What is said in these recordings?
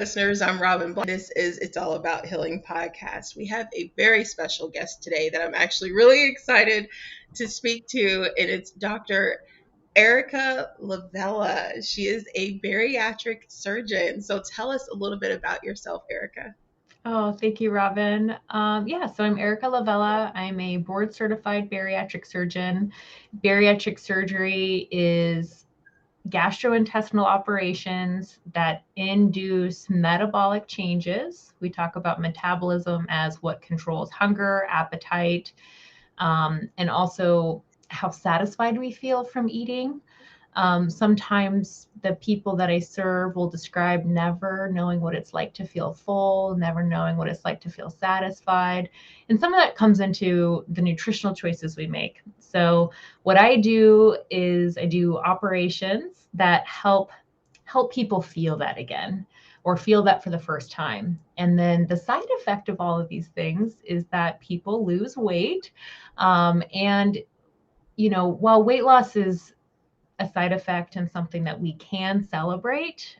Listeners, I'm Robin. This is It's All About Healing podcast. We have a very special guest today that I'm actually really excited to speak to, and it's Dr. Erika La Vella. She is a bariatric surgeon. So tell us a little bit about yourself, Erika. Oh, thank you, Robin. So I'm Erika La Vella. I'm a board certified bariatric surgeon. Bariatric surgery is gastrointestinal operations that induce metabolic changes. We talk about metabolism as what controls hunger, appetite, and also how satisfied we feel from eating. Sometimes the people that I serve will describe never knowing what it's like to feel full, never knowing what it's like to feel satisfied. And some of that comes into the nutritional choices we make. So what I do is I do operations that help people feel that again or feel that for the first time. And then the side effect of all of these things is that people lose weight. And, while weight loss is a side effect and something that we can celebrate,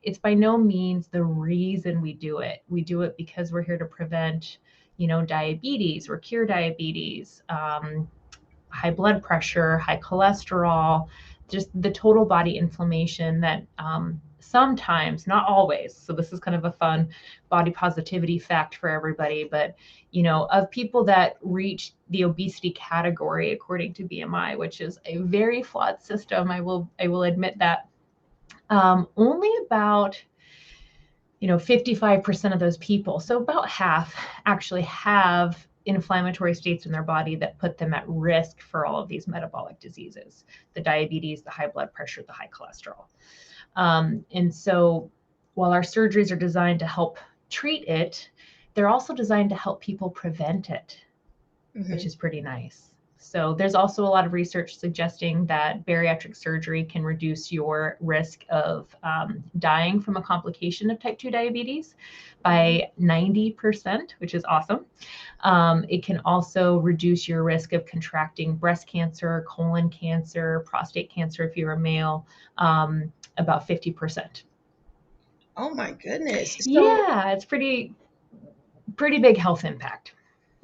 it's by no means the reason we do it. We do it because we're here to prevent, diabetes or cure diabetes, high blood pressure, high cholesterol, just the total body inflammation that sometimes, not always. So this is kind of a fun body positivity fact for everybody, but of people that reach the obesity category according to BMI, which is a very flawed system, I will admit that. Only about 55% of those people, so about half, actually have inflammatory states in their body that put them at risk for all of these metabolic diseases, the diabetes, the high blood pressure, the high cholesterol. And so while our surgeries are designed to help treat it, they're also designed to help people prevent it, which is pretty nice. So there's also a lot of research suggesting that bariatric surgery can reduce your risk of dying from a complication of type 2 diabetes by 90%, which is awesome. It can also reduce your risk of contracting breast cancer, colon cancer, prostate cancer if you're a male, about 50%. Oh my goodness. So Yeah, it's pretty big health impact.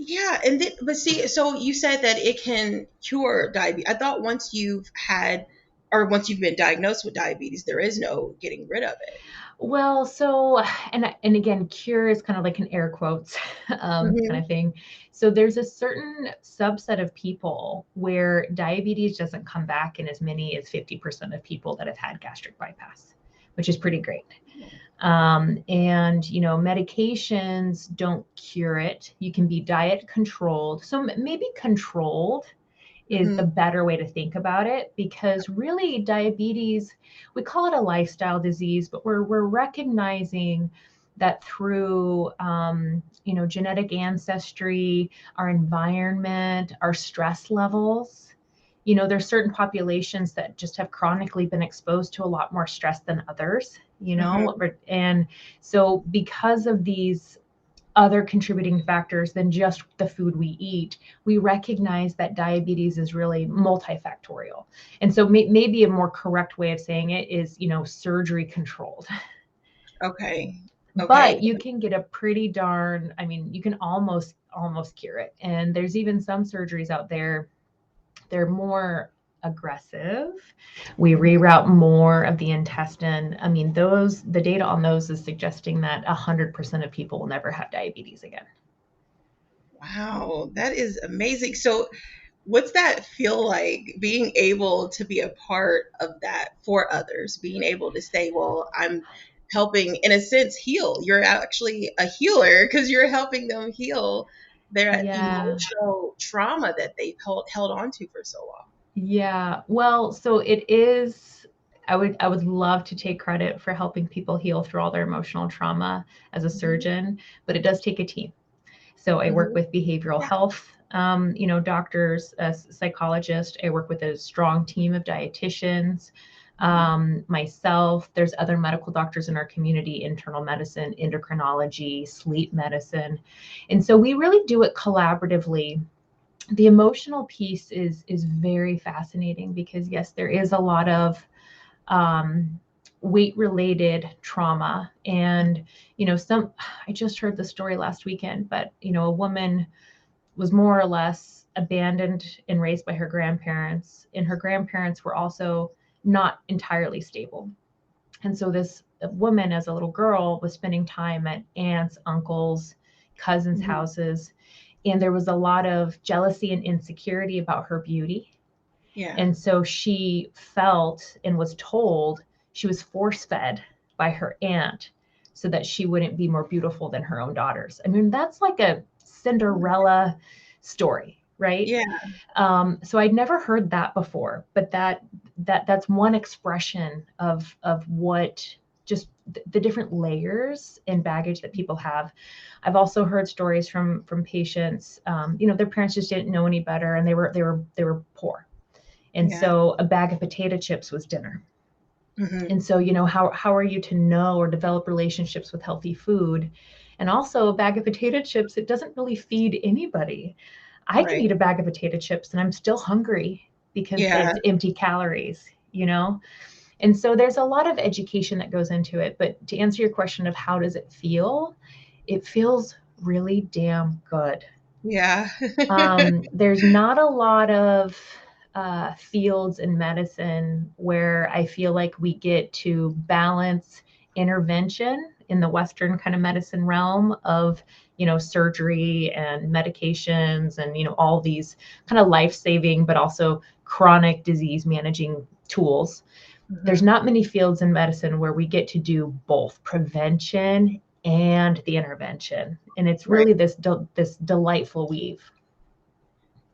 yeah, and then, but see, so you said that it can cure diabetes. I thought once you've had, or once you've been diagnosed with diabetes, there is no getting rid of it. Well, so, and again, cure is kind of like an air quotes kind Hmm. of thing. So there's a certain subset of people where diabetes doesn't come back in as many as 50% of people that have had gastric bypass, which is pretty great. And medications don't cure it. You can be diet controlled. So maybe controlled is the Hmm. better way to think about it, because really diabetes, we call it a lifestyle disease, but we're recognizing that through genetic ancestry, our environment, our stress levels, there's certain populations that just have chronically been exposed to a lot more stress than others, Hmm. and so because of these other contributing factors than just the food we eat, we recognize that diabetes is really multifactorial. And so maybe a more correct way of saying it is, surgery controlled. Okay. Okay. But you can get a pretty darn, I mean, you can almost cure it. And there's even some surgeries out there, they're more aggressive. We Mhm. reroute more of the intestine. I mean, the data on those is suggesting that 100% of people will never have diabetes again. Wow, that is amazing. So, what's that feel like being able to be a part of that for others? Being able to say, well, I'm helping, in a sense, heal. You're actually a healer because you're helping them heal their Yeah. emotional trauma that they've held on to for so long. Yeah. Well, so it is, I would love to take credit for helping people heal through all their emotional trauma as a Hmm. surgeon, but it does take a team. So I work Hmm. with behavioral Yeah. health, doctors, psychologists. I work with a strong team of dietitians. Myself, there's other medical doctors in our community, internal medicine, endocrinology, sleep medicine. And so we really do it collaboratively. The emotional piece is very fascinating because yes, there is a lot of um, weight related trauma. And, I just heard the story last weekend, but, a woman was more or less abandoned and raised by her grandparents, and her grandparents were also not entirely stable. And so this woman, as a little girl, was spending time at aunts, uncles, cousins' Mhm. houses, and there was a lot of jealousy and insecurity about her beauty. Yeah. And so she felt and was told she was force fed by her aunt so that she wouldn't be more beautiful than her own daughters. I mean, that's like a Cinderella story, right? Yeah. So I'd never heard that before, but that's one expression of what just the different layers and baggage that people have. I've also heard stories from patients. Their parents just didn't know any better, and they were poor, and Yeah. so a bag of potato chips was dinner. Hmm. And so, how are you to know or develop relationships with healthy food? And also, a bag of potato chips, it doesn't really feed anybody. I can Right. eat a bag of potato chips and I'm still hungry because Yeah. it's empty calories. And so there's a lot of education that goes into it. But to answer your question of how does it feel, it feels really damn good. Yeah. There's not a lot of fields in medicine where I feel like we get to balance intervention in the Western kind of medicine realm of, surgery and medications and, all these kind of life saving, but also chronic disease managing tools. There's Hmm. not many fields in medicine where we get to do both prevention and the intervention. And it's Right. really this delightful weave.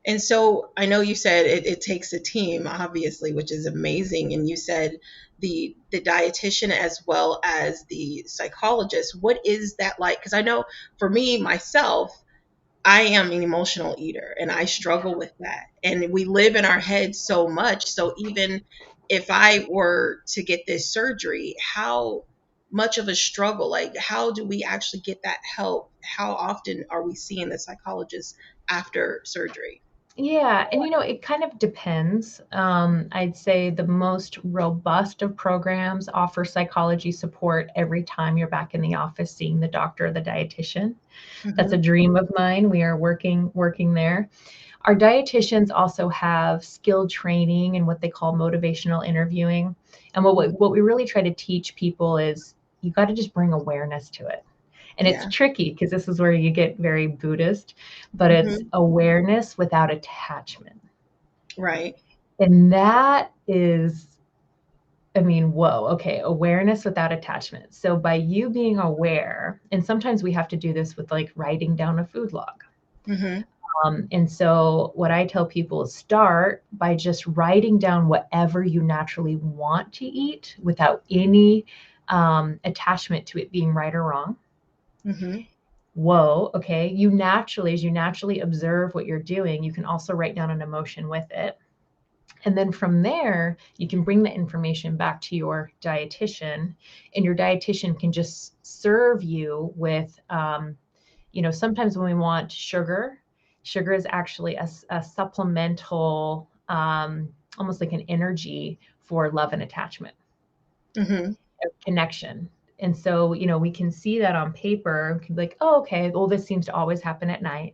And so I know you said it takes a team, obviously, which is amazing. And you said the dietitian as well as the psychologist. What is that like? Because I know for me myself, I am an emotional eater and I struggle with that. And we live in our heads so much. So even if I were to get this surgery, how much of a struggle? Like, how do we actually get that help? How often are we seeing the psychologist after surgery? Yeah, and it kind of depends. I'd say the most robust of programs offer psychology support every time you're back in the office seeing the doctor or the dietitian. That's a Hmm. dream of mine. We are working there. Our dietitians also have skilled training and what they call motivational interviewing. And what we really try to teach people is you got to just bring awareness to it. And it's Yeah. tricky because this is where you get very Buddhist, but it's Hmm. awareness without attachment. Right. And that is, I mean, whoa, okay, awareness without attachment. So by you being aware, and sometimes we have to do this with like writing down a food log. Hmm. And so what I tell people is start by just writing down whatever you naturally want to eat without any attachment to it being right or wrong. Hmm. Whoa, okay. As you naturally observe what you're doing, you can also write down an emotion with it. And then from there, you can bring the information back to your dietitian, and your dietitian can just serve you with, sometimes when we want sugar, sugar is actually a supplemental, almost like an energy for love and attachment, Hmm. connection. And so, we can see that on paper, can be like, oh, okay, well, this seems to always happen at night.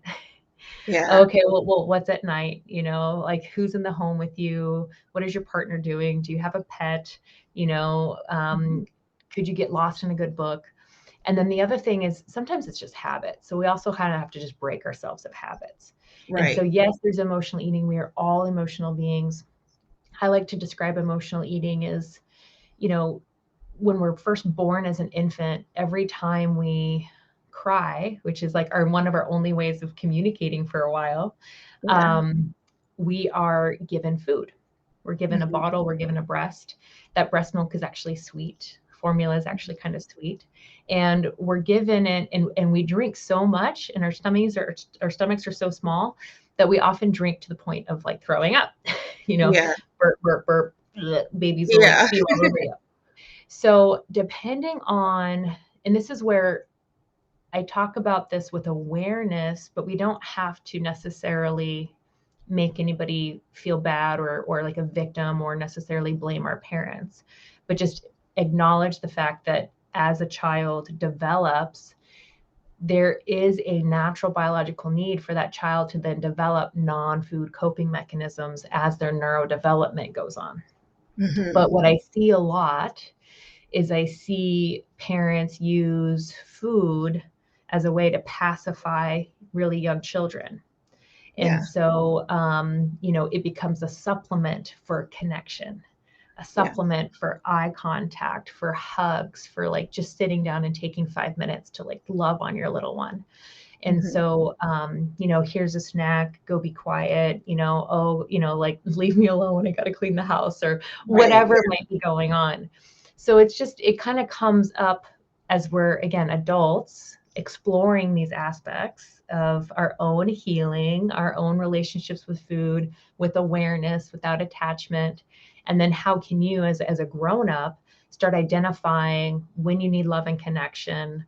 Yeah. Okay, well, what's at night? Like who's in the home with you? What is your partner doing? Do you have a pet? You know, Hmm. um, could you get lost in a good book? And then the other thing is sometimes it's just habit. So we also kind of have to just break ourselves of habits. And so, Right. yes, there's emotional eating. We are all emotional beings. I like to describe emotional eating as, you know, when we're first born as an infant, every time we cry, which is like one of our only ways of communicating for a while, Yeah. um, we are given food. We're given a Hmm. bottle, we're given a breast. That breast milk is actually sweet. Formula is actually kind of sweet. And we're given it, and we drink so much, and our stomachs are so small that we often drink to the point of like throwing up. you know, Yeah. burp, burp, burp. Babies will like Yeah. spew all over you. So, depending on, and this is where I talk about this with awareness, but we don't have to necessarily make anybody feel bad or like a victim or necessarily blame our parents, but just acknowledge the fact that as a child develops, there is a natural biological need for that child to then develop non-food coping mechanisms as their neurodevelopment goes on. Mm-hmm. But what I see a lot is I see parents use food as a way to pacify really young children. And Yeah. so, it becomes a supplement for connection, a Yeah. supplement for eye contact, for hugs, for like just sitting down and taking 5 minutes to like love on your little one. And Mm-hmm. so, here's a snack, go be quiet, like leave me alone. I got to clean the house or Right. whatever might be going on. So it kind of comes up as we're, again, adults exploring these aspects of our own healing, our own relationships with food, with awareness, without attachment. And then how can you, as a grown up, start identifying when you need love and connection?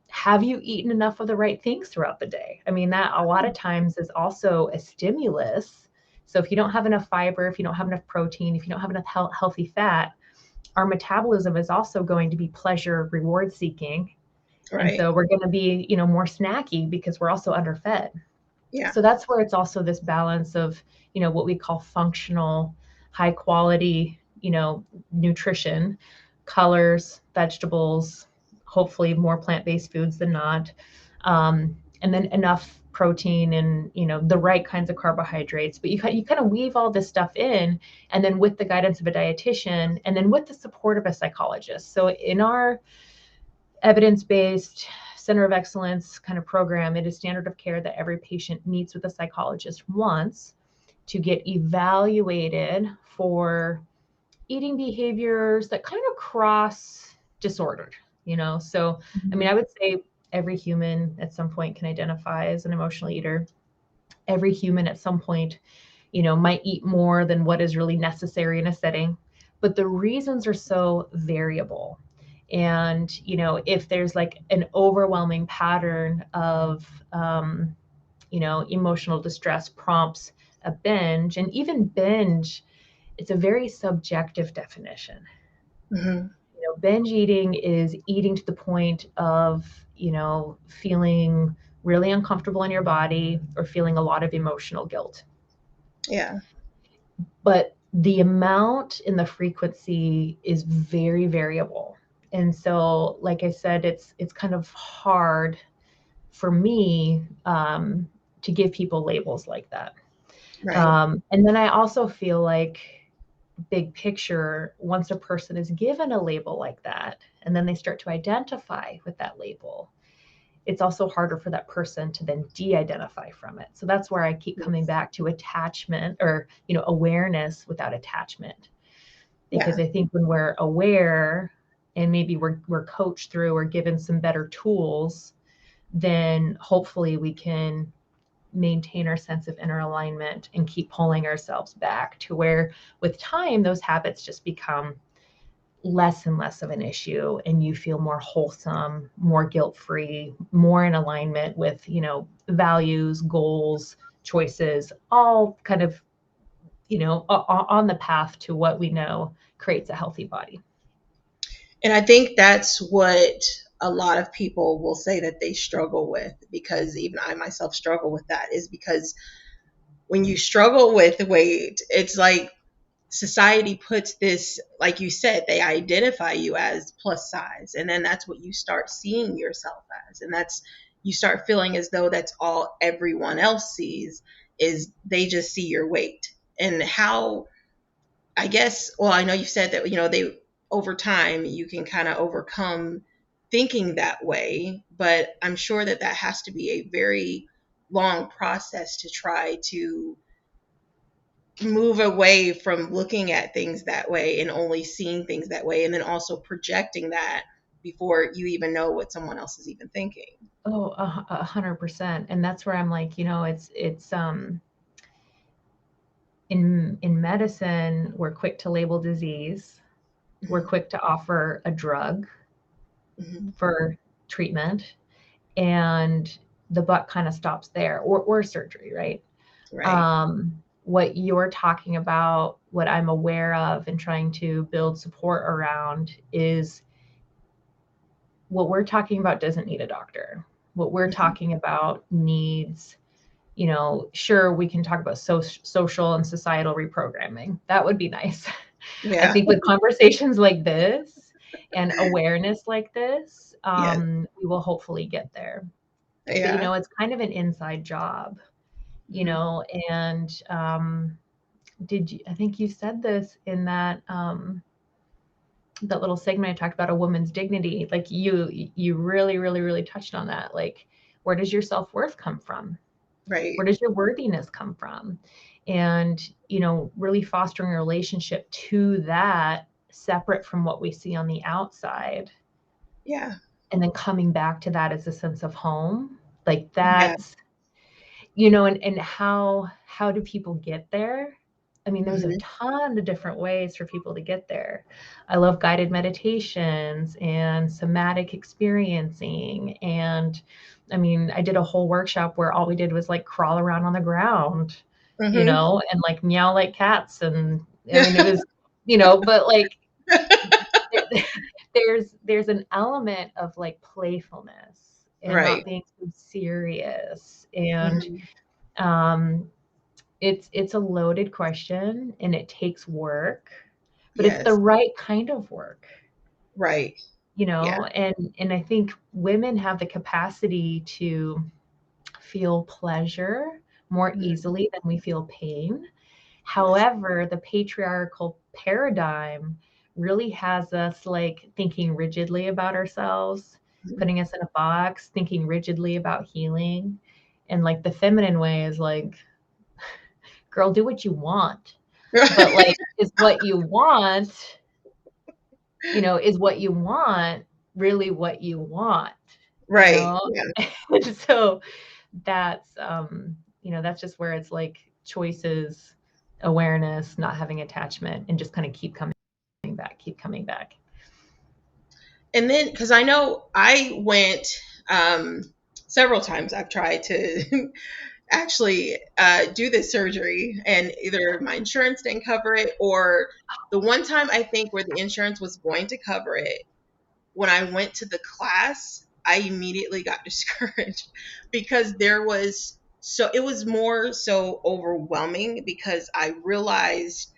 Have you eaten enough of the right things throughout the day? I mean, that a lot of times is also a stimulus. So if you don't have enough fiber, if you don't have enough protein, if you don't have enough healthy fat, our metabolism is also going to be pleasure reward seeking. And Right. so we're going to be, more snacky because we're also underfed. Yeah. So that's where it's also this balance of, what we call functional, high quality, nutrition, colors, vegetables, hopefully more plant-based foods than not. And then enough protein and, the right kinds of carbohydrates. But you kind of weave all this stuff in, and then with the guidance of a dietitian, and then with the support of a psychologist. So in our evidence-based center of excellence kind of program, it is standard of care that every patient meets with a psychologist once to get evaluated for eating behaviors that kind of cross disordered. So, I mean, Mm-hmm. I would say every human at some point can identify as an emotional eater. Every human at some point, might eat more than what is really necessary in a setting, but the reasons are so variable. And, if there's like an overwhelming pattern of, emotional distress prompts a binge, and even binge, it's a very subjective definition. Mm-hmm. Binge eating is eating to the point of, feeling really uncomfortable in your body or feeling a lot of emotional guilt. Yeah. But the amount and the frequency is very variable. And so, like I said, it's kind of hard for me to give people labels like that. Right. And then I also feel like, big picture, once a person is given a label like that, and then they start to identify with that label, it's also harder for that person to then de-identify from it. So that's where I keep coming Yes. back to attachment, or, awareness without attachment. Yeah. Because I think when we're aware and maybe we're coached through or given some better tools, then hopefully we can maintain our sense of inner alignment and keep pulling ourselves back to where with time those habits just become less and less of an issue, and you feel more wholesome, more guilt-free, more in alignment with, values, goals, choices, all kind of, on the path to what we know creates a healthy body. And I think that's what a lot of people will say that they struggle with, because even I myself struggle with that, is because when you struggle with weight, it's like society puts this, like you said, they identify you as plus size. And then that's what you start seeing yourself as. And that's, you start feeling as though that's all everyone else sees, is they just see your weight. And how, I guess, well, I know you said that, they, over time, you can kind of overcome thinking that way, but I'm sure that that has to be a very long process to try to move away from looking at things that way and only seeing things that way, and then also projecting that before you even know what someone else is even thinking. Oh, 100%. And that's where I'm like, it's in medicine, we're quick to label disease. We're Mm-hmm. quick to offer a drug Mm-hmm. for treatment, and the buck kind of stops there, or surgery, right? Right. Um, what you're talking about, what I'm aware of and trying to build support around is what we're talking about doesn't need a doctor. What we're talking about needs, sure, we can talk about social and societal reprogramming. That would be nice. I Yeah. think with conversations like this and awareness like this, Yes. we will hopefully get there. But, Yeah. it's kind of an inside job, and I think you said this in that little segment I talked about a woman's dignity. Like you really, really, really touched on that. Like, where does your self-worth come from? Right. Where does your worthiness come from? And, really fostering a relationship to that separate from what we see on the outside. Yeah. And then coming back to that as a sense of home. Like Yeah. that's, and how do people get there? I mean, there's a Hmm. ton of different ways for people to get there. I love guided meditations and somatic experiencing. And I mean, I did a whole workshop where all we did was like crawl around on the ground, Hmm. and like meow like cats. And I mean, it was, but like there's an element of like playfulness and not Right. being so serious. And Hmm. um, it's a loaded question and it takes work, but it's the Yes. right kind of work, Right. Yeah. and I think women have the capacity to feel pleasure more Mhm. easily than we feel pain. However, the patriarchal paradigm really has us like thinking rigidly about ourselves, Mhm. putting us in a box, thinking rigidly about healing. And like the feminine way is like, girl, do what you want. But like, is what you want really what you want, you Right. know? Yeah. And so that's, that's just where it's like choices, awareness, not having attachment, and just kind of keep coming back. And then, because I know I went um, several times, I've tried to actually do this surgery, and either my insurance didn't cover it, or the one time I think where the insurance was going to cover it, when I went to the class, I immediately got discouraged because it was more so overwhelming because I realized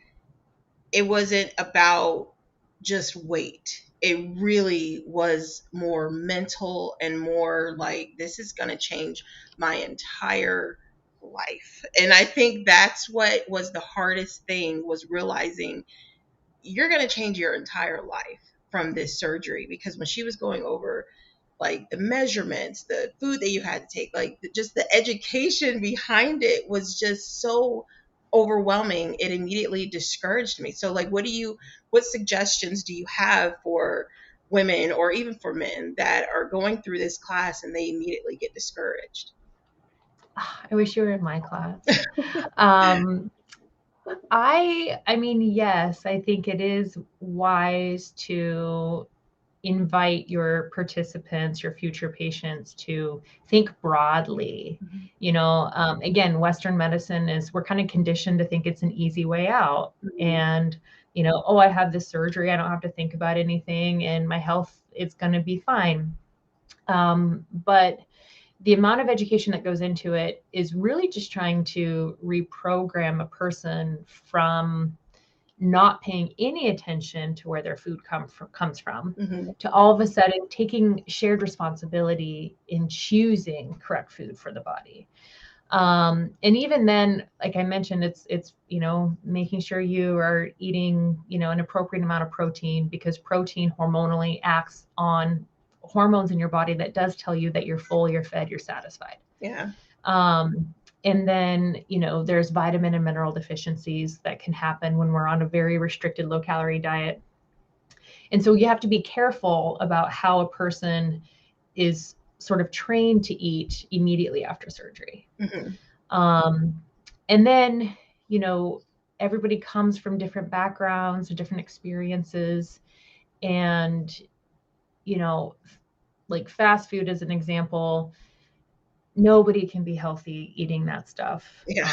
it wasn't about just weight. It really was more mental and more like, this is going to change my entire life. And I think that's what was the hardest thing, was realizing you're going to change your entire life from this surgery. Because when she was going over like the measurements, the food that you had to take, like just the education behind it was just so overwhelming. It immediately discouraged me. So like, what suggestions do you have for women or even for men that are going through this class and they immediately get discouraged? I wish you were in my class. Um, I mean, yes, I think it is wise to invite your participants, your future patients to think broadly. Mhm. Again, Western medicine we're kind of conditioned to think it's an easy way out. Mhm. And, oh, I have this surgery. I don't have to think about anything and my health is going to be fine. But the amount of education that goes into it is really just trying to reprogram a person from not paying any attention to where their food comes from Mhm. to all of a sudden taking shared responsibility in choosing correct food for the body. And even then, like I mentioned, it's making sure you are eating an appropriate amount of protein, because protein hormonally acts on hormones in your body that does tell you that you're full, you're fed, you're satisfied. Yeah. um, and then, there's vitamin and mineral deficiencies that can happen when we're on a very restricted low calorie diet. And so you have to be careful about how a person is sort of trained to eat immediately after surgery. Mhm. Um, and then, you know, everybody comes from different backgrounds, different experiences. And, like fast food as an example, nobody can be healthy eating that stuff Yeah.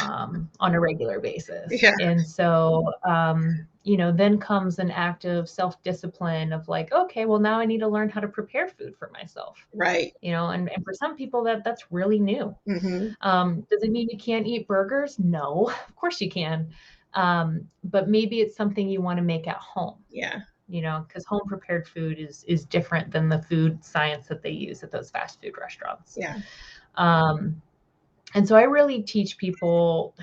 on a regular basis. Yeah. And so, then comes an act of self-discipline of like, okay, well, now I need to learn how to prepare food for myself. Right. And for some people that's really new. Mm-hmm. Does it mean you can't eat burgers? No, of course you can. But maybe it's something you want to make at home. Yeah. Because home prepared food is different than the food science that they use at those fast food restaurants. Yeah. And so I really teach people,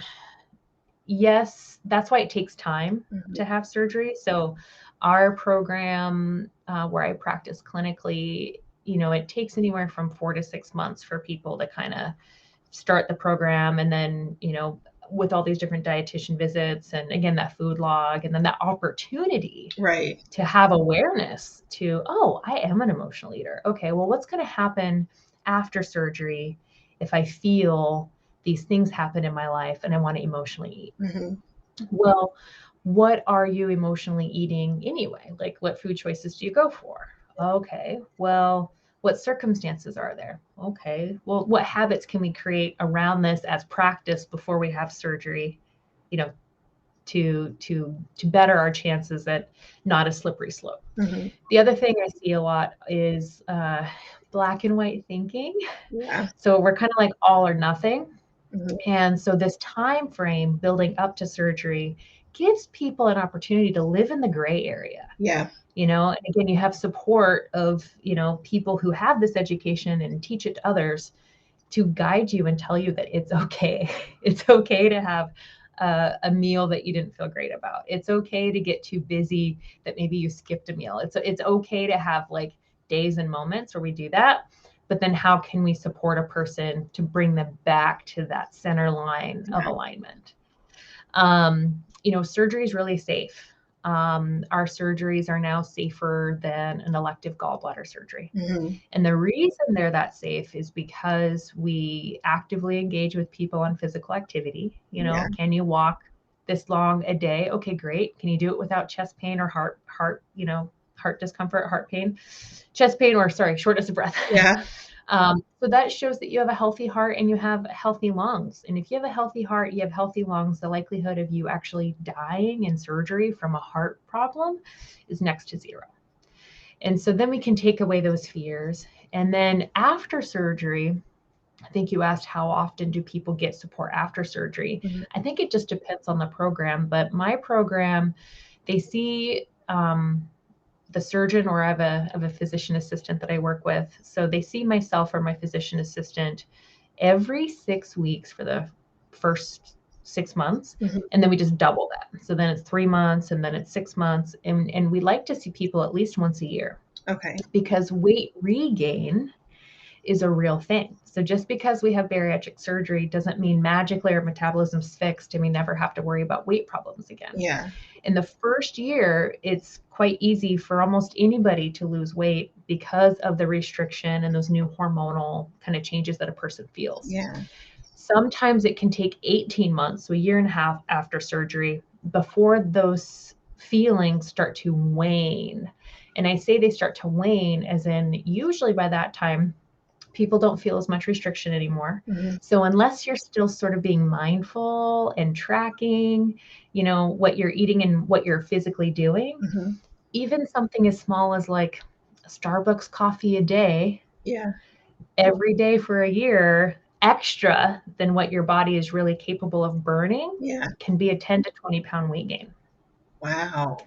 yes, that's why it takes time to have surgery. So our program, where I practice clinically, it takes anywhere from 4 to 6 months for people to kind of start the program. And then, with all these different dietitian visits and again, that food log, and then that opportunity Right. to have awareness to, oh, I am an emotional eater. Okay, well, what's going to happen after surgery if I feel these things happen in my life and I want to emotionally eat? Mm-hmm. Well, what are you emotionally eating anyway? Like, what food choices do you go for? Okay, well, what circumstances are there? Okay, well, what habits can we create around this as practice before we have surgery, to better our chances at not a slippery slope. Mm-hmm. The other thing I see a lot is black and white thinking. Yeah. So we're kind of like all or nothing. Mm-hmm. And so this time frame building up to surgery gives people an opportunity to live in the gray area. Yeah. And again, you have support of, people who have this education and teach it to others to guide you and tell you that it's okay. It's okay to have a meal that you didn't feel great about. It's okay to get too busy that maybe you skipped a meal. It's okay to have like days and moments where we do that. But then how can we support a person to bring them back to that center line of alignment? Surgery is really safe. Our surgeries are now safer than an elective gallbladder surgery. Mm-hmm. And the reason they're that safe is because we actively engage with people on physical activity. Yeah. Can you walk this long a day? Okay, great. Can you do it without chest pain or heart discomfort, heart pain, chest pain, or shortness of breath? Yeah. So that shows that you have a healthy heart and you have healthy lungs. And if you have a healthy heart, you have healthy lungs, the likelihood of you actually dying in surgery from a heart problem is next to zero. And so then we can take away those fears. And then after surgery, I think you asked how often do people get support after surgery? Mm-hmm. I think it just depends on the program, but my program, they see the surgeon, or I have a physician assistant that I work with. So they see myself or my physician assistant every 6 weeks for the first 6 months. Mm-hmm. And then we just double that. So then it's 3 months and then it's 6 months. And we like to see people at least once a year. Okay. Because weight regain is a real thing. So just because we have bariatric surgery doesn't mean magically our metabolism's fixed and we never have to worry about weight problems again. Yeah. In the first year, it's quite easy for almost anybody to lose weight because of the restriction and those new hormonal kind of changes that a person feels. Yeah. Sometimes it can take 18 months, so a year and a half after surgery, before those feelings start to wane. And I say they start to wane as in usually by that time, people don't feel as much restriction anymore. Mm-hmm. So unless you're still sort of being mindful and tracking, what you're eating and what you're physically doing, Mm-hmm. even something as small as like a Starbucks coffee a day, Yeah. every day for a year, extra than what your body is really capable of burning, Yeah. can be a 10 to 20 pound weight gain. Wow.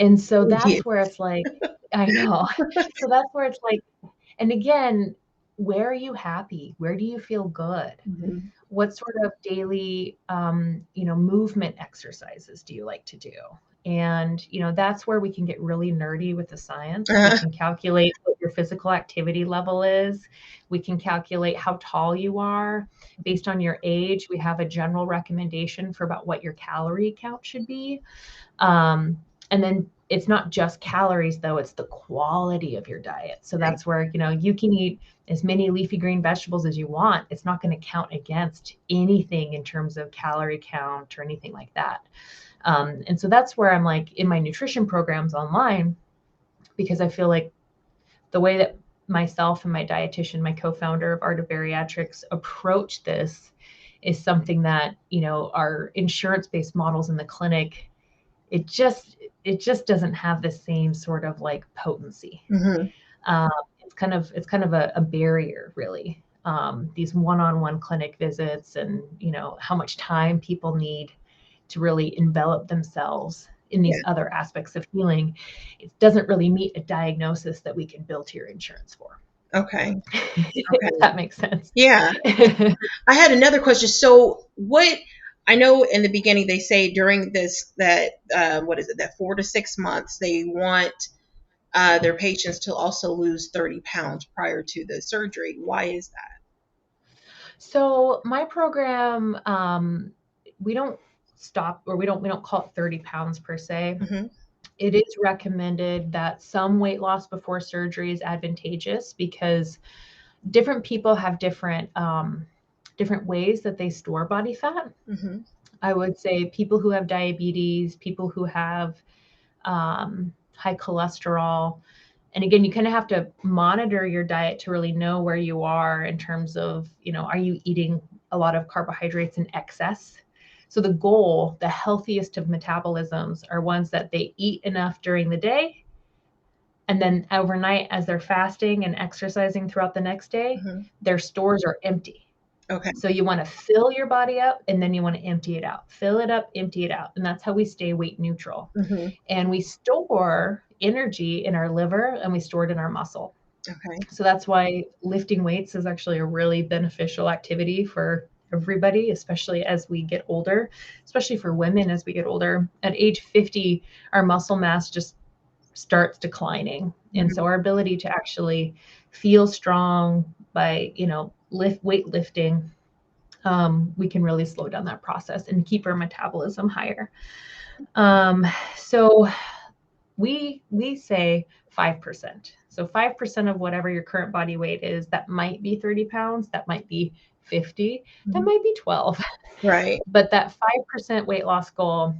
And so Yes. that's where it's like, I know. So that's where it's like, and again, where are you happy? Where do you feel good? Mm-hmm. What sort of daily, movement exercises do you like to do? And, that's where we can get really nerdy with the science. We can calculate what your physical activity level is. We can calculate how tall you are. Based on your age, we have a general recommendation for about what your calorie count should be. And then it's not just calories, though, it's the quality of your diet. So that's where, you can eat as many leafy green vegetables as you want. It's not going to count against anything in terms of calorie count or anything like that. And so that's where I'm like in my nutrition programs online, because I feel like the way that myself and my dietitian, my co-founder of Art of Bariatrics, approach this is something that, our insurance-based models in the clinic, it just doesn't have the same sort of like potency. Mm-hmm. It's kind of a barrier, really. These one-on-one clinic visits, and how much time people need to really envelop themselves in these Yeah. other aspects of healing, it doesn't really meet a diagnosis that we can bill to your insurance for. Okay. Okay. If that makes sense. Yeah. I had another question. So I know in the beginning they say during this that what is it, that 4 to 6 months they want their patients to also lose 30 pounds prior to the surgery. Why is that? So my program, we don't stop, or we don't call it 30 pounds per se. Mm-hmm. It is recommended that some weight loss before surgery is advantageous, because different people have different ways that they store body fat. Mm-hmm. I would say people who have diabetes, people who have high cholesterol. And again, you kind of have to monitor your diet to really know where you are in terms of, are you eating a lot of carbohydrates in excess? So the goal, the healthiest of metabolisms, are ones that they eat enough during the day, and then overnight, as they're fasting and exercising throughout the next day, Mm-hmm. their stores are empty. Okay. So you want to fill your body up, and then you want to empty it out. Fill it up, empty it out. And that's how we stay weight neutral. Mm-hmm. And we store energy in our liver, and we store it in our muscle. Okay. So that's why lifting weights is actually a really beneficial activity for everybody, especially as we get older, especially for women as we get older. At age 50, our muscle mass just starts declining. Mm-hmm. And so our ability to actually feel strong by, weightlifting, we can really slow down that process and keep our metabolism higher. So we say 5%. So 5% of whatever your current body weight is, that might be 30 pounds, that might be 50, that Mm-hmm. might be 12. Right. But that 5% weight loss goal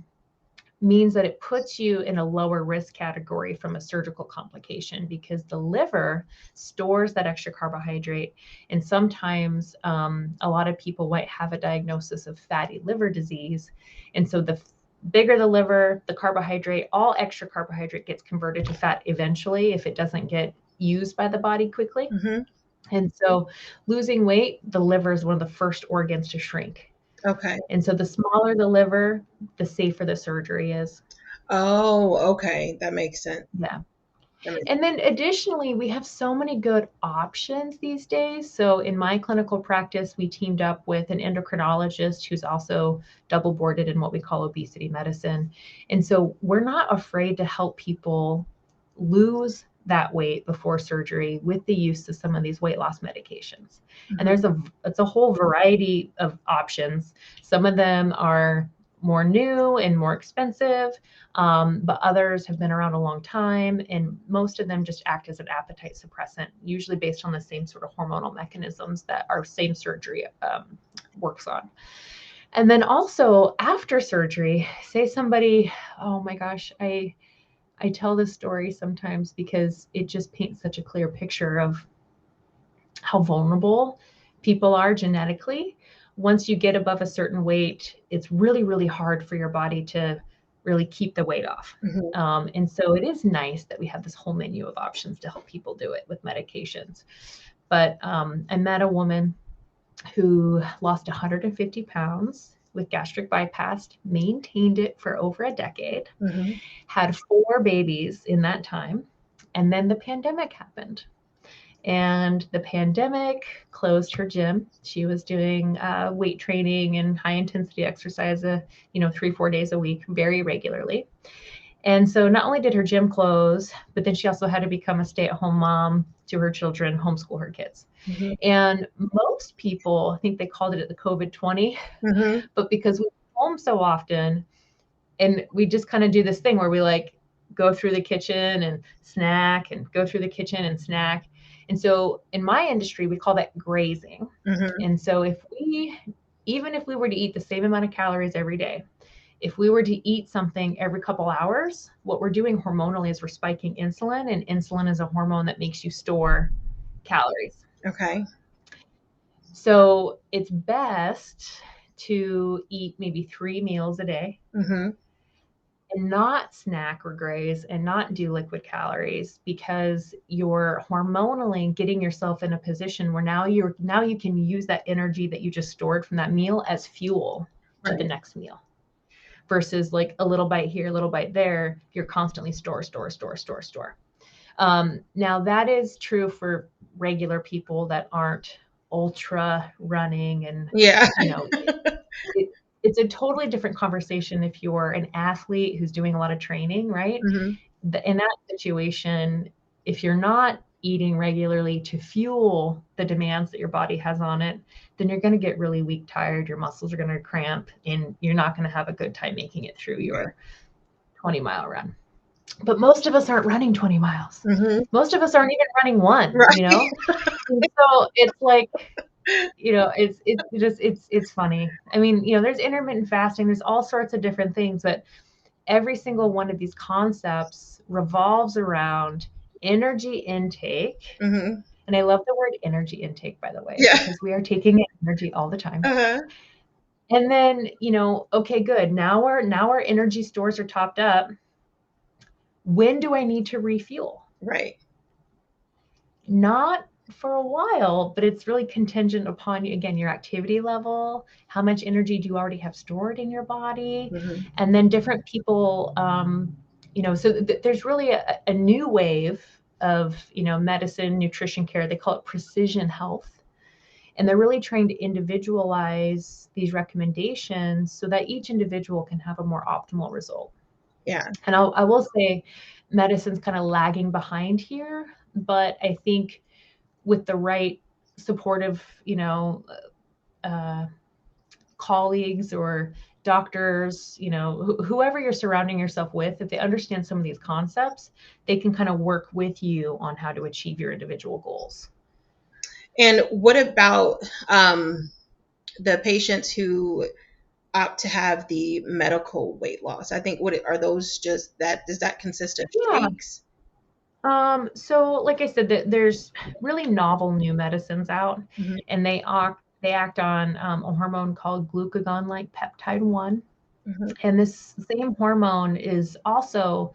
means that it puts you in a lower risk category from a surgical complication, because the liver stores that extra carbohydrate. And sometimes a lot of people might have a diagnosis of fatty liver disease. And so the bigger the liver, the carbohydrate, all extra carbohydrate gets converted to fat eventually if it doesn't get used by the body quickly. Mm-hmm. And so losing weight, the liver is one of the first organs to shrink. Okay. And so the smaller the liver, the safer the surgery is. Oh, okay. That makes sense. Yeah. That makes And then additionally, we have so many good options these days. So in my clinical practice, we teamed up with an endocrinologist who's also double boarded in what we call obesity medicine. And so we're not afraid to help people lose that weight before surgery with the use of some of these weight loss medications. And it's a whole variety of options. Some of them are more new and more expensive, but others have been around a long time, and most of them just act as an appetite suppressant, usually based on the same sort of hormonal mechanisms that our same surgery works on. And then also after surgery, say somebody, oh my gosh, I tell this story sometimes because it just paints such a clear picture of how vulnerable people are genetically. Once you get above a certain weight, it's really, really hard for your body to really keep the weight off. Mm-hmm. And so it is nice that we have this whole menu of options to help people do it with medications. But I met a woman who lost 150 pounds with gastric bypass, maintained it for over a decade, Mm-hmm. had 4 babies in that time, and then the pandemic happened. And the pandemic closed her gym. She was doing weight training and high intensity exercise, 3-4 days a week, very regularly. And so not only did her gym close, but then she also had to become a stay-at-home mom to her children, homeschool her kids. Mm-hmm. And most people, I think they called it the COVID-20, Mm-hmm. but because we're home so often, and we just kind of do this thing where we like go through the kitchen and snack, and go through the kitchen and snack. And so in my industry, we call that grazing. Mm-hmm. And so even if we were to eat the same amount of calories every day, if we were to eat something every couple hours, what we're doing hormonally is we're spiking insulin, and insulin is a hormone that makes you store calories. Okay. So it's best to eat maybe 3 meals a day Mm-hmm. and not snack or graze and not do liquid calories, because you're hormonally getting yourself in a position where now you can use that energy that you just stored from that meal as fuel to the Right. next meal. Versus like a little bite here, a little bite there, you're constantly store. Now that is true for regular people that aren't ultra running, and Yeah. it's a totally different conversation if you're an athlete who's doing a lot of training, right? Mm-hmm. In that situation, if you're not eating regularly to fuel the demands that your body has on it, then you're going to get really weak, tired, your muscles are going to cramp, and you're not going to have a good time making it through your 20-mile run. But most of us aren't running 20 miles. Mm-hmm. Most of us aren't even running one, Right. you know? And so it's like, it's funny. I mean, there's intermittent fasting, there's all sorts of different things, but every single one of these concepts revolves around energy intake. Mm-hmm. And I love the word energy intake, by the way, Yeah. because we are taking energy all the time. Uh-huh. And then, okay, good. Now our energy stores are topped up. When do I need to refuel? Right. Not for a while, but it's really contingent upon, again, your activity level, how much energy do you already have stored in your body, Mm-hmm. and then different people, so there's really a new wave of, medicine, nutrition care. They call it precision health. And they're really trying to individualize these recommendations so that each individual can have a more optimal result. Yeah. And I will say medicine's kind of lagging behind here, but I think with the right supportive, uh, colleagues or doctors, whoever you're surrounding yourself with, if they understand some of these concepts, they can kind of work with you on how to achieve your individual goals. And what about the patients who opt to have the medical weight loss? I think what are those, just that, does that consist of Yeah. shakes? So like I said, there's really novel new medicines out, Mm-hmm. and they act on a hormone called glucagon-like peptide 1. Mm-hmm. And this same hormone is also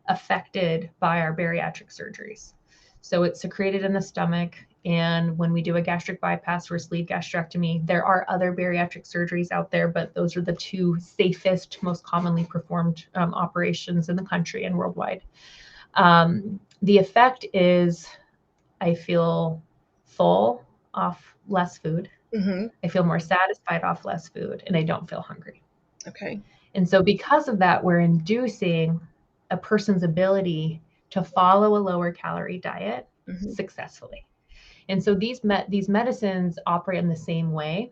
affected by our bariatric surgeries. So it's secreted in the stomach. And when we do a gastric bypass or a sleeve gastrectomy, there are other bariatric surgeries out there, but those are the two safest, most commonly performed operations in the country and worldwide. The effect is I feel full off less food. Mm-hmm. I feel more satisfied off less food, and I don't feel hungry. Okay. And so because of that, we're inducing a person's ability to follow a lower calorie diet Mm-hmm. successfully. And so these medicines operate in the same way.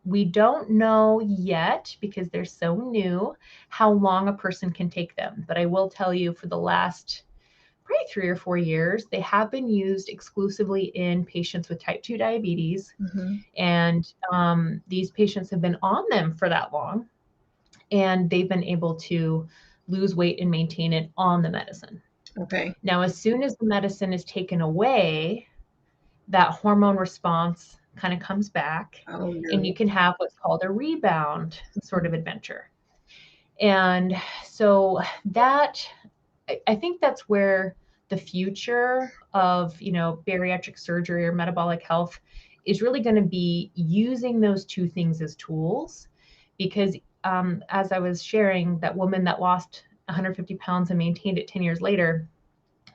We don't know yet, because they're so new, how long a person can take them. But I will tell you, for the last probably 3 or 4 years, they have been used exclusively in patients with type 2 diabetes. Mm-hmm. And these patients have been on them for that long, and they've been able to lose weight and maintain it on the medicine. Okay. Now, as soon as the medicine is taken away, that hormone response kind of comes back, Oh and you no. can have what's called a rebound sort of adventure. And so that, I think that's where the future of, bariatric surgery or metabolic health is really going to be, using those two things as tools. Because as I was sharing, that woman that lost 150 pounds and maintained it 10 years later,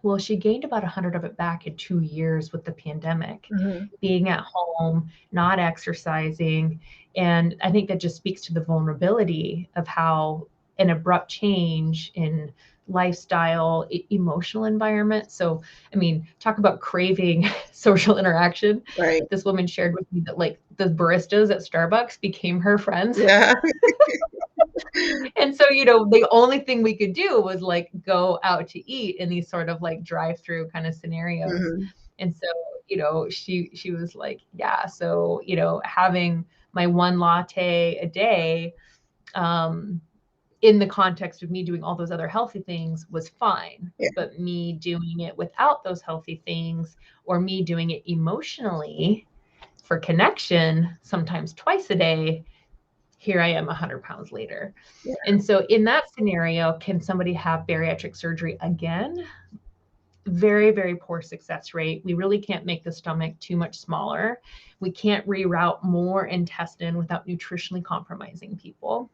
well, she gained about 100 of it back in 2 years with the pandemic, Mm-hmm. being at home, not exercising. And I think that just speaks to the vulnerability of how an abrupt change in lifestyle, emotional environment. So, I mean, talk about craving social interaction. Right. This woman shared with me that like the baristas at Starbucks became her friends. Yeah. And so, the only thing we could do was like go out to eat in these sort of like drive-through kind of scenarios. Mm-hmm. And so, she was like, yeah, so, having my one latte a day, in the context of me doing all those other healthy things was fine. Yeah. But me doing it without those healthy things, or me doing it emotionally for connection, sometimes twice a day, here I am 100 pounds later. Yeah. And so in that scenario, can somebody have bariatric surgery again? Very, very poor success rate. We really can't make the stomach too much smaller. We can't reroute more intestine without nutritionally compromising people.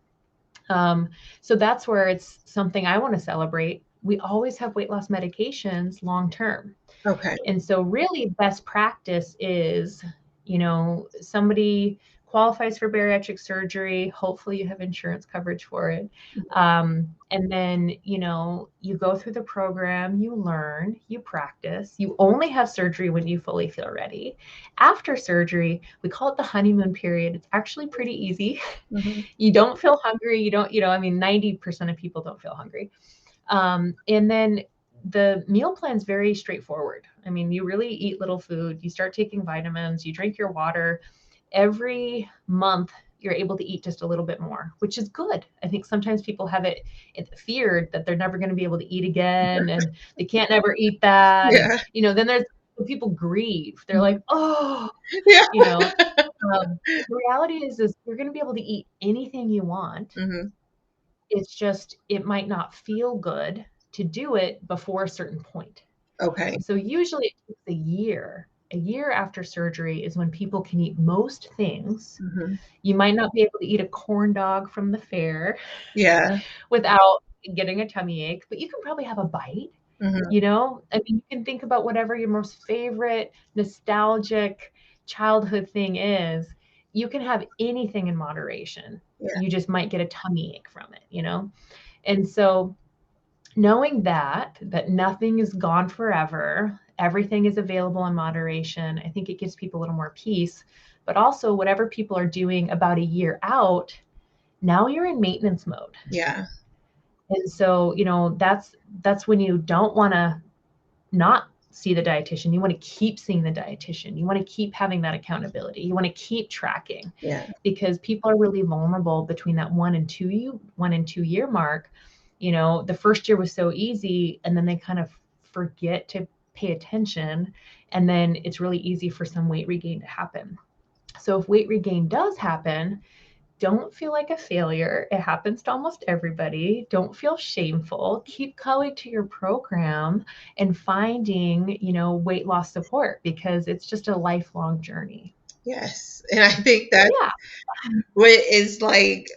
So that's where it's something I want to celebrate. We always have weight loss medications long term. Okay. And so really best practice is, somebody qualifies for bariatric surgery. Hopefully you have insurance coverage for it. And then, you go through the program, you learn, you practice. You only have surgery when you fully feel ready. After surgery, we call it the honeymoon period. It's actually pretty easy. Mm-hmm. You don't feel hungry. You don't, 90% of people don't feel hungry. And then the meal plan is very straightforward. I mean, you really eat little food, you start taking vitamins, you drink your water. Every month, you're able to eat just a little bit more, which is good. I think sometimes people have it feared that they're never going to be able to eat again and they can't never eat that. Yeah. And, then there's people grieve. They're like, oh, Yeah. the reality is you're going to be able to eat anything you want. Mm-hmm. It's just, it might not feel good to do it before a certain point. Okay. So usually it takes a year. A year after surgery is when people can eat most things. Mm-hmm. You might not be able to eat a corn dog from the fair Yeah. without getting a tummy ache, but you can probably have a bite. Mm-hmm. I mean, you can think about whatever your most favorite nostalgic childhood thing is. You can have anything in moderation. Yeah. You just might get a tummy ache from it, And so knowing that nothing is gone forever, everything is available in moderation, I think it gives people a little more peace. But also whatever people are doing about a year out, now you're in maintenance mode. Yeah. And so, that's when you don't want to not see the dietitian. You want to keep seeing the dietitian. You want to keep having that accountability. You want to keep tracking. Yeah. Because people are really vulnerable between that 1 and 2 year mark. The first year was so easy, and then they kind of forget to pay attention, and then it's really easy for some weight regain to happen. So if weight regain does happen, don't feel like a failure. It happens to almost everybody. Don't feel shameful. Keep going to your program and finding, weight loss support, because it's just a lifelong journey. Yes. And I think that's what is like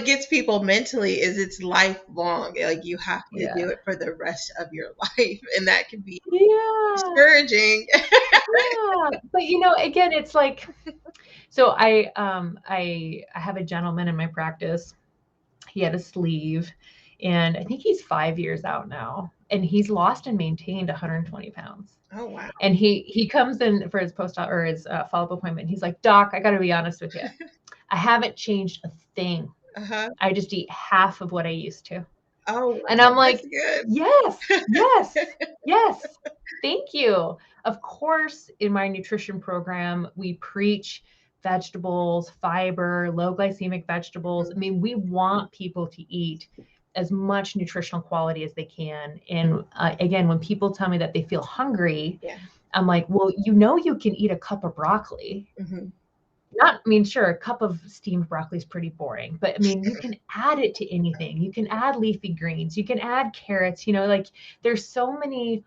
gets people mentally is it's lifelong. Like you have to do it for the rest of your life. And that can be discouraging. But again, it's like, so I have a gentleman in my practice. He had a sleeve, and I think he's 5 years out now, and he's lost and maintained 120 pounds. Oh, wow. And he comes in for his post-op or his follow-up appointment. He's like, Doc, I got to be honest with you. I haven't changed a thing. Uh-huh. I just eat half of what I used to. Oh, and I'm like, good. yes. Thank you. Of course, in my nutrition program, we preach vegetables, fiber, low glycemic vegetables. I mean, we want people to eat as much nutritional quality as they can. And again, when people tell me that they feel hungry, I'm like, well, you can eat a cup of broccoli. Mm-hmm. Sure, a cup of steamed broccoli is pretty boring, but I mean, you can add it to anything. You can add leafy greens, you can add carrots, there's so many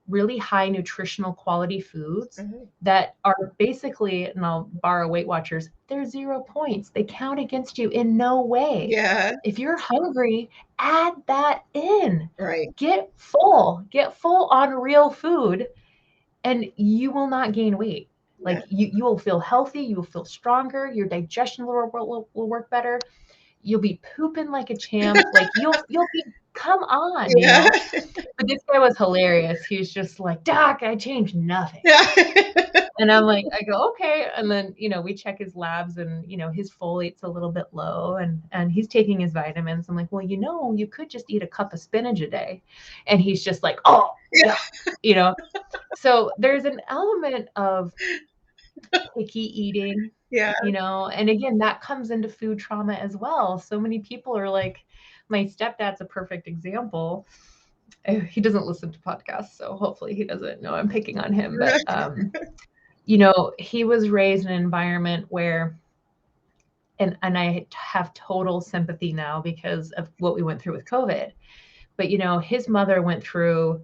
really high nutritional quality foods that are basically, and I'll borrow Weight Watchers, they're 0 points. They count against you in no way. Yeah. If you're hungry, add that in. Right. Get full on real food, and you will not gain weight. Like you will feel healthy, you will feel stronger, your digestion will work better. You'll be pooping like a champ. Like you'll be, come on, But this guy was hilarious. He was just like, Doc, I changed nothing. And I'm like, I go, okay. And then, we check his labs, and, his folate's a little bit low, and he's taking his vitamins. I'm like, well, you could just eat a cup of spinach a day. And he's just like, oh, yeah. So there's an element of picky eating, and again, that comes into food trauma as well. So many people are like, my stepdad's a perfect example. He doesn't listen to podcasts, so hopefully he doesn't know I'm picking on him. But, he was raised in an environment where, and I have total sympathy now because of what we went through with COVID. But, his mother went through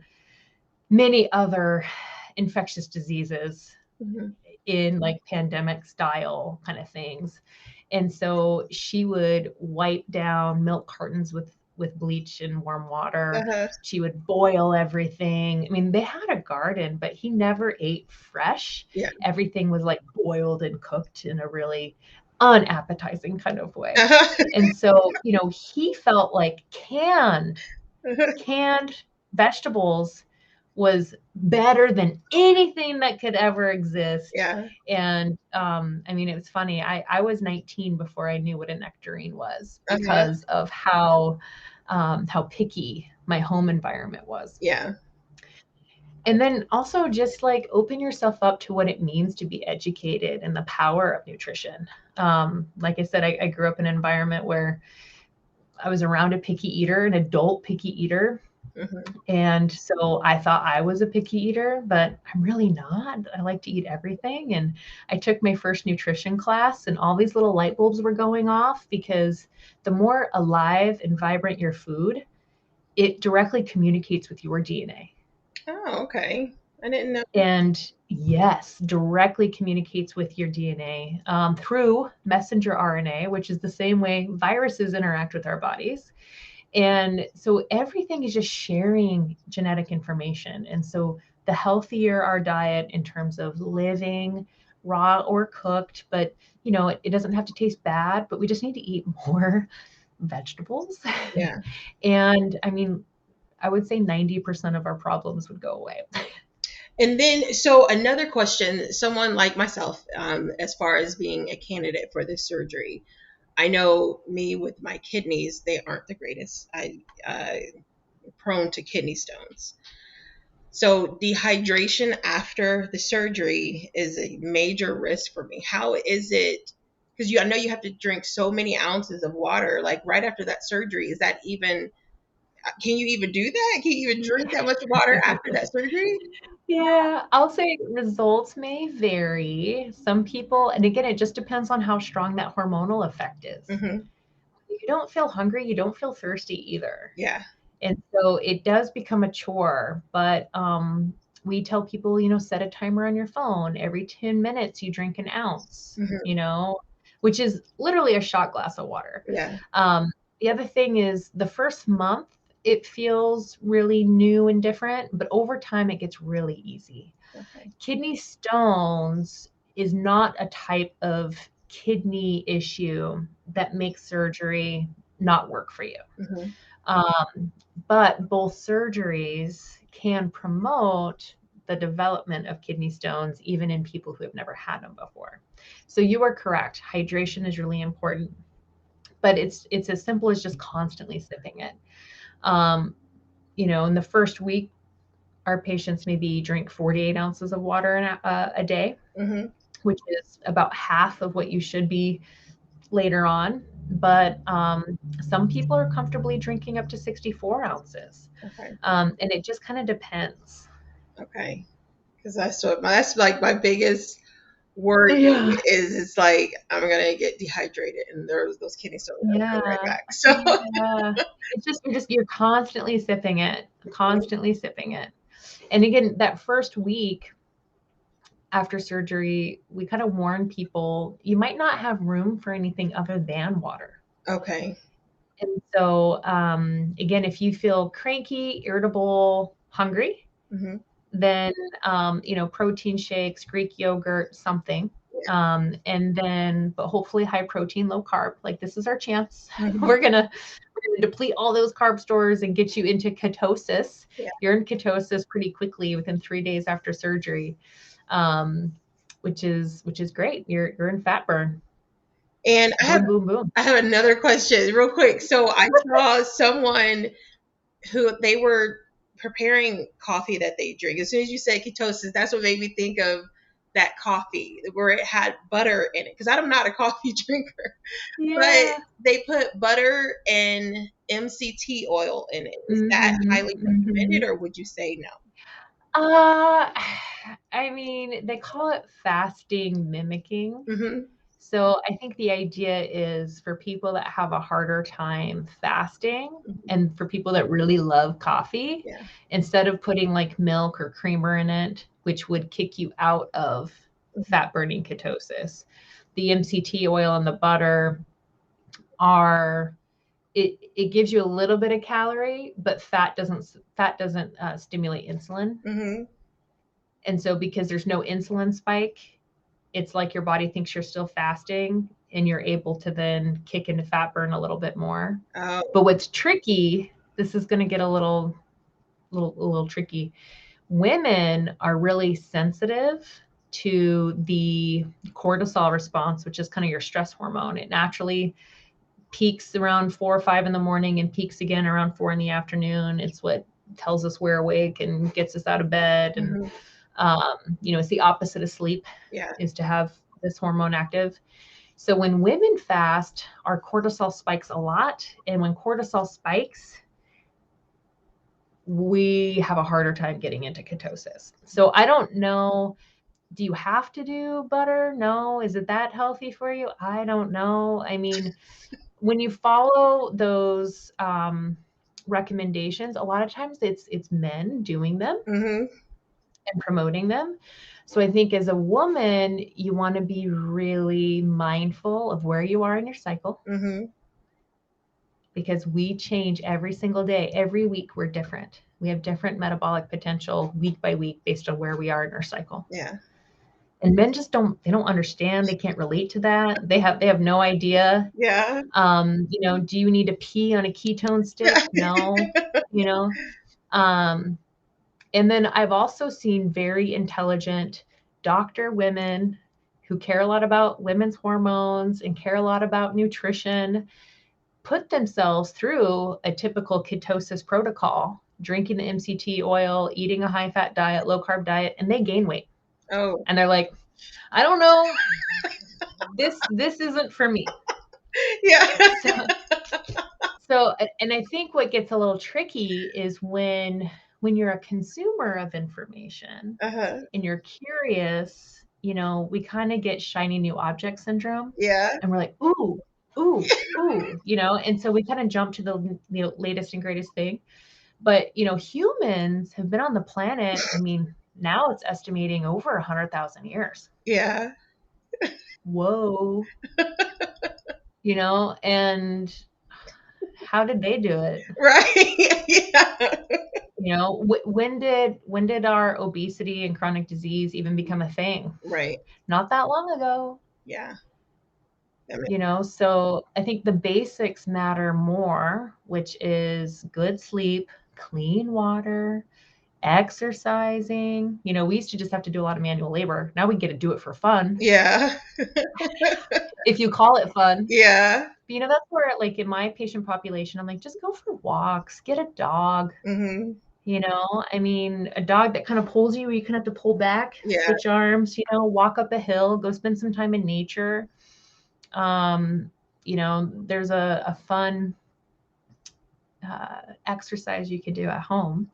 many other infectious diseases in like pandemic style kind of things. And so she would wipe down milk cartons with bleach and warm water. She would boil everything. I mean, they had a garden, but he never ate fresh. Yeah. Everything was like boiled and cooked in a really unappetizing kind of way. And so, he felt like canned vegetables was better than anything that could ever exist. Yeah. And I mean, it was funny. I was 19 before I knew what a nectarine was because of how picky my home environment was. Yeah. And then also just like open yourself up to what it means to be educated and the power of nutrition. Like I said, I grew up in an environment where I was around a picky eater, an adult picky eater. And so I thought I was a picky eater, but I'm really not. I like to eat everything. And I took my first nutrition class and all these little light bulbs were going off because the more alive and vibrant your food, it directly communicates with your DNA. Oh, okay. I didn't know. And yes, directly communicates with your DNA through messenger RNA, which is the same way viruses interact with our bodies. And so everything is just sharing genetic information. And so the healthier our diet in terms of living raw or cooked, but it doesn't have to taste bad, but we just need to eat more vegetables. Yeah. And I mean, I would say 90% of our problems would go away. And then, so another question, someone like myself, as far as being a candidate for this surgery, I know me with my kidneys, they aren't the greatest. I'm prone to kidney stones. So dehydration after the surgery is a major risk for me. How is it? Because I know you have to drink so many ounces of water, like right after that surgery. Is that even, can you even do that? Can you even drink that much water after that surgery? Yeah, I'll say results may vary. Some people, and again, it just depends on how strong that hormonal effect is. You don't feel hungry, you don't feel thirsty either. Yeah. And so it does become a chore, but we tell people, set a timer on your phone. Every 10 minutes, you drink an ounce, which is literally a shot glass of water. Yeah. The other thing is the first month, it feels really new and different, but over time it gets really easy. Okay. Kidney stones is not a type of kidney issue that makes surgery not work for you. But both surgeries can promote the development of kidney stones, even in people who have never had them before. So you are correct. Hydration is really important, but it's as simple as just constantly sipping it. In the first week, our patients maybe drink 48 ounces of water a day, which is about half of what you should be later on. But some people are comfortably drinking up to 64 ounces. Okay. And it just kind of depends. Okay. Because that's like my biggest worry is it's like I'm gonna get dehydrated and those kidney stones are coming right back. So it's you're constantly sipping it. And again, that first week after surgery, we kind of warn people you might not have room for anything other than water. Okay. And so again, if you feel cranky, irritable, hungry, then protein shakes, Greek yogurt, something. And then, but hopefully high protein, low carb. Like this is our chance. We're gonna deplete all those carb stores and get you into ketosis. You're in ketosis pretty quickly within 3 days after surgery, which is great. You're in fat burn. And I have another question real quick. So I saw someone who they were preparing coffee that they drink. As soon as you said ketosis, that's what made me think of that coffee where it had butter in it, because I'm not a coffee drinker, but Yeah. they put butter and MCT oil in it. Is that Mm-hmm. highly Mm-hmm. recommended, or would you say no? Uh, I mean, they call it fasting mimicking. Mm-hmm. So I think the idea is for people that have a harder time fasting and for people that really love coffee, Yeah. instead of putting like milk or creamer in it, which would kick you out of Mm-hmm. fat burning ketosis, the MCT oil and the butter are it gives you a little bit of calorie, but fat doesn't stimulate insulin. Mm-hmm. And so because there's no insulin spike, it's like your body thinks you're still fasting and you're able to then kick into fat burn a little bit more. Oh. But what's tricky, this is going to get a little tricky. Women are really sensitive to the cortisol response, which is kind of your stress hormone. It naturally peaks around 4 or 5 in the morning and peaks again around 4 in the afternoon. It's what tells us we're awake and gets us out of bed. And, Mm-hmm. it's the opposite of sleep, Yeah. is to have this hormone active. So when women fast, our cortisol spikes a lot. And when cortisol spikes, we have a harder time getting into ketosis. So I don't know. Do you have to do butter? No. Is it that healthy for you? I don't know. I mean, when you follow those recommendations, a lot of times it's men doing them Mm-hmm. and promoting them. So I think as a woman, you want to be really mindful of where you are in your cycle, Mm-hmm. because we change every single day. Every week we're different. We have different metabolic potential week by week based on where we are in our cycle. Yeah. And men just don't understand. They can't relate to that. They have no idea. Yeah. Do you need to pee on a ketone stick? No, you know. Um, and then I've also seen very intelligent doctor women who care a lot about women's hormones and care a lot about nutrition put themselves through a typical ketosis protocol, drinking the MCT oil, eating a high fat diet, low carb diet, and they gain weight. Oh. And they're like, I don't know, this isn't for me. Yeah. So, and I think what gets a little tricky is when you're a consumer of information Uh-huh. and you're curious, we kind of get shiny new object syndrome, Yeah. and we're like, ooh, ooh, ooh, and so we kind of jump to the latest and greatest thing. But humans have been on the planet. I mean, now it's estimating over 100,000 years. Yeah. Whoa, and how did they do it? Right. Yeah. When did our obesity and chronic disease even become a thing? Right. Not that long ago. Yeah. So I think the basics matter more, which is good sleep, clean water, exercising. We used to just have to do a lot of manual labor. Now we get to do it for fun, Yeah. if you call it fun. Yeah. But, that's where, like, in my patient population, I'm like, just go for walks, get a dog. Mm-hmm. I mean, a dog that kind of pulls you, where you kind of have to pull back, Yeah. switch arms, walk up a hill, go spend some time in nature. There's a fun exercise you can do at home.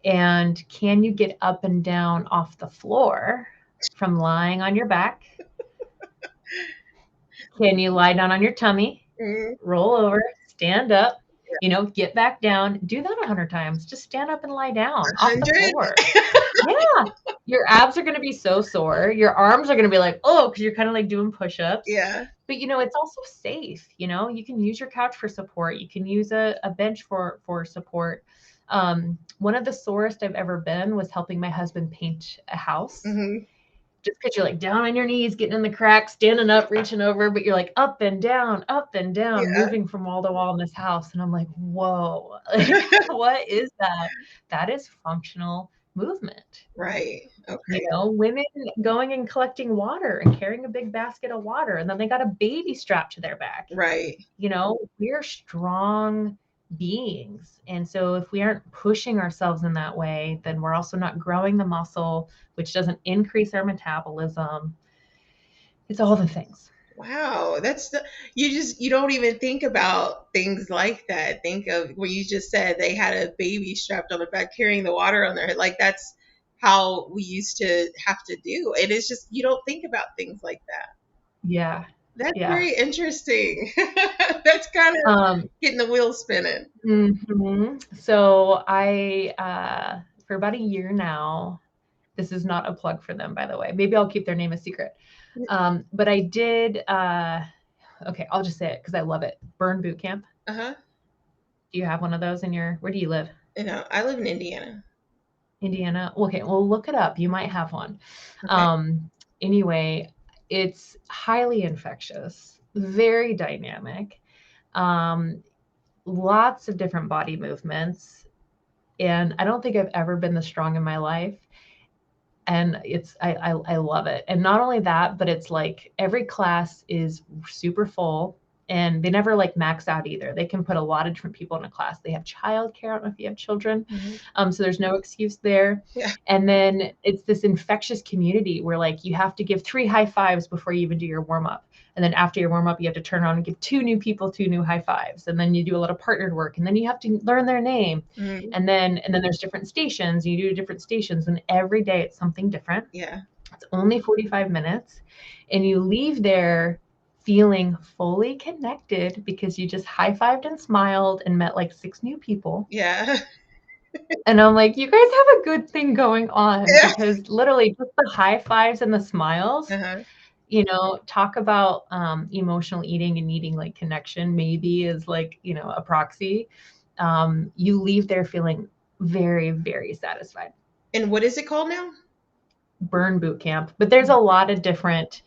And can you get up and down off the floor from lying on your back? Can you lie down on your tummy, roll over, stand up, get back down, do that 100 times. Just stand up and lie down off the floor. Yeah. Your abs are going to be so sore. Your arms are going to be like, oh, because you're kind of like doing push-ups. Yeah. But, it's also safe. You can use your couch for support. You can use a bench for support. One of the sorest I've ever been was helping my husband paint a house. Mm-hmm. Just because you're like down on your knees, getting in the cracks, standing up, reaching over, but you're like up and down, Yeah. moving from wall to wall in this house. And I'm like, whoa, what is that? That is functional movement. Right. Okay. Women going and collecting water and carrying a big basket of water, and then they got a baby strapped to their back. Right. We're strong beings. And so if we aren't pushing ourselves in that way, then we're also not growing the muscle, which doesn't increase our metabolism. It's all the things. Wow, you don't even think about things like that. Think of when you just said they had a baby strapped on their back carrying the water on their head. Like that's how we used to have to do. And it's just you don't think about things like that. Yeah. That's Yeah. very interesting. That's kind of getting the wheels spinning. So for about a year now, this is not a plug for them, by the way. Maybe I'll keep their name a secret. But I did, okay, I'll just say it because I love it. Burn Boot Camp. Uh-huh. Do you have one of those where do you live? I live in Indiana. Indiana? Okay, well, look it up. You might have one. Okay. Anyway, it's highly infectious, very dynamic, lots of different body movements. And I don't think I've ever been this strong in my life. And I love it. And not only that, but it's like every class is super full and they never like max out either. They can put a lot of different people in a class. They have childcare. I don't know if you have children. So there's no excuse there. Yeah. And then it's this infectious community where like you have to give 3 high fives before you even do your warm up. And then after your warm up, you have to turn around and give 2 new people 2 new high fives. And then you do a lot of partnered work. And then you have to learn their name. And then there's different stations. You do different stations. And every day it's something different. Yeah. It's only 45 minutes. And you leave there feeling fully connected because you just high-fived and smiled and met like 6 new people. Yeah. And I'm like, you guys have a good thing going on because literally just the high fives and the smiles, talk about emotional eating and needing like connection maybe is like, a proxy. You leave there feeling very, very satisfied. And what is it called now? Burn Boot Camp. But there's a lot of different,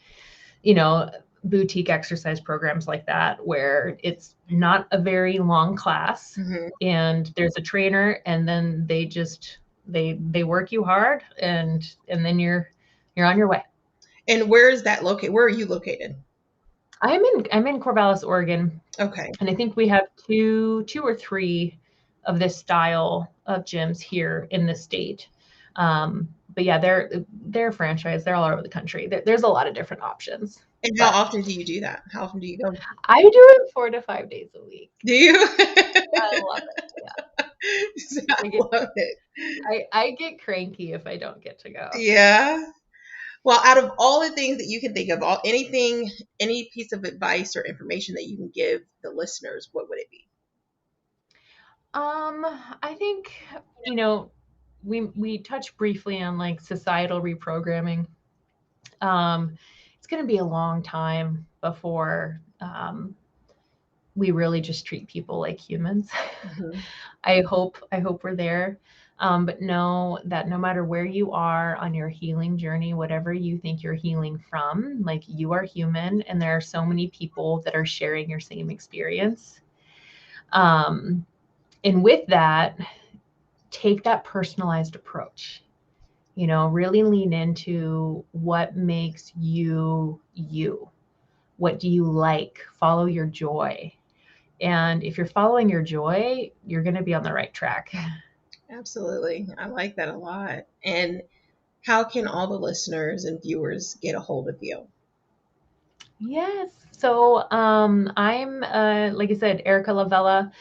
boutique exercise programs like that where it's not a very long class and there's a trainer and then they just they work you hard and then you're on your way. And where is that located? Where are you located? I'm in Corvallis, Oregon. Okay. And I think we have two or three of this style of gyms here in the state. But yeah, they're franchise. They're all over the country. There's a lot of different options. And how often do you do that? How often do you go? I do it 4 to 5 days a week. Do you? I love it. Yeah. I love it. I get cranky if I don't get to go. Yeah. Well, out of all the things that you can think of, any piece of advice or information that you can give the listeners, what would it be? I think, we touched briefly on like societal reprogramming. It's going to be a long time before we really just treat people like humans. I hope we're there. But know that no matter where you are on your healing journey, whatever you think you're healing from, like you are human and there are so many people that are sharing your same experience. And with that, take that personalized approach. Really lean into what makes you you. What do you like? Follow your joy. And if you're following your joy, you're going to be on the right track. Absolutely. I like that a lot. And how can all the listeners and viewers get a hold of you? Yes. So I'm, like I said, Erika La Vella,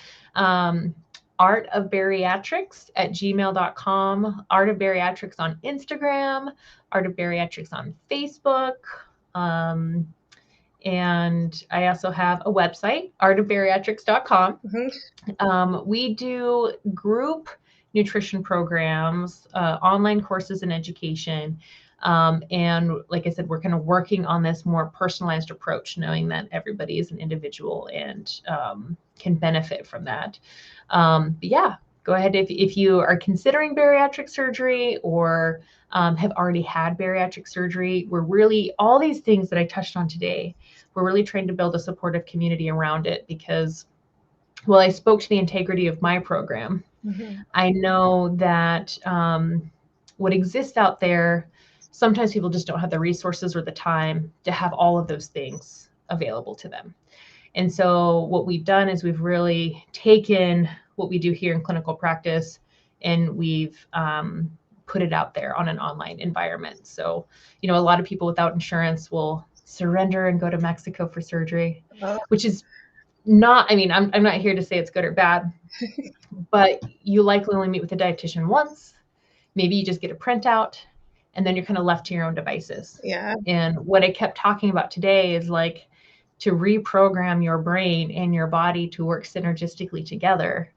Art of Bariatrics at gmail.com, Art of Bariatrics on Instagram, Art of Bariatrics on Facebook. And I also have a website, artofbariatrics.com. We do group nutrition programs, online courses and education. And like I said, we're kind of working on this more personalized approach, knowing that everybody is an individual and can benefit from that. But yeah, go ahead if you are considering bariatric surgery or have already had bariatric surgery. We're really, all these things that I touched on today, we're really trying to build a supportive community around it because, well, I spoke to the integrity of my program. I know that what exists out there, sometimes people just don't have the resources or the time to have all of those things available to them. And so what we've done is we've really taken what we do here in clinical practice and we've put it out there on an online environment. So, a lot of people without insurance will surrender and go to Mexico for surgery, which is not, I'm not here to say it's good or bad, but you likely only meet with a dietitian once. Maybe you just get a printout and then you're kind of left to your own devices. Yeah. And what I kept talking about today is like to reprogram your brain and your body to work synergistically together.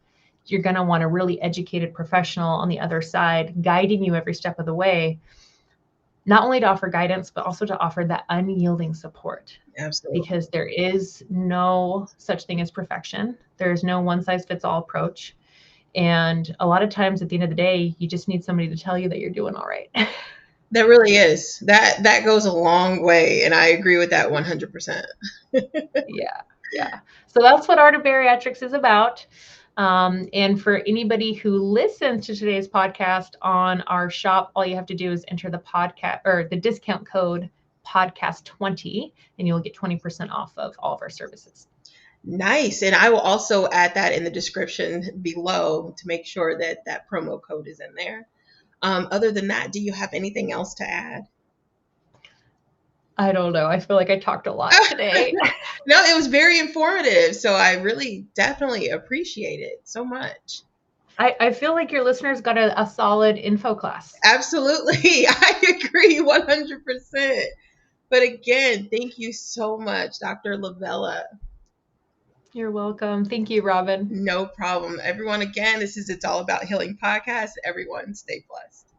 You're going to want a really educated professional on the other side, guiding you every step of the way, not only to offer guidance, but also to offer that unyielding support. Absolutely. Because there is no such thing as perfection. There's no one size fits all approach. And a lot of times at the end of the day, you just need somebody to tell you that you're doing all right. That really is. That goes a long way. And I agree with that 100%. Yeah. So that's what Art of Bariatrics is about. And for anybody who listens to today's podcast on our shop, all you have to do is enter the podcast or the discount code podcast20 and you'll get 20% off of all of our services. Nice. And I will also add that in the description below to make sure that that promo code is in there. Other than that, do you have anything else to add? I don't know. I feel like I talked a lot today. No, it was very informative. So I really definitely appreciate it so much. I feel like your listeners got a solid info class. Absolutely. I agree 100%. But again, thank you so much, Dr. La Vella. You're welcome. Thank you, Robin. No problem. Everyone, again, this is It's All About Healing podcast. Everyone, stay blessed.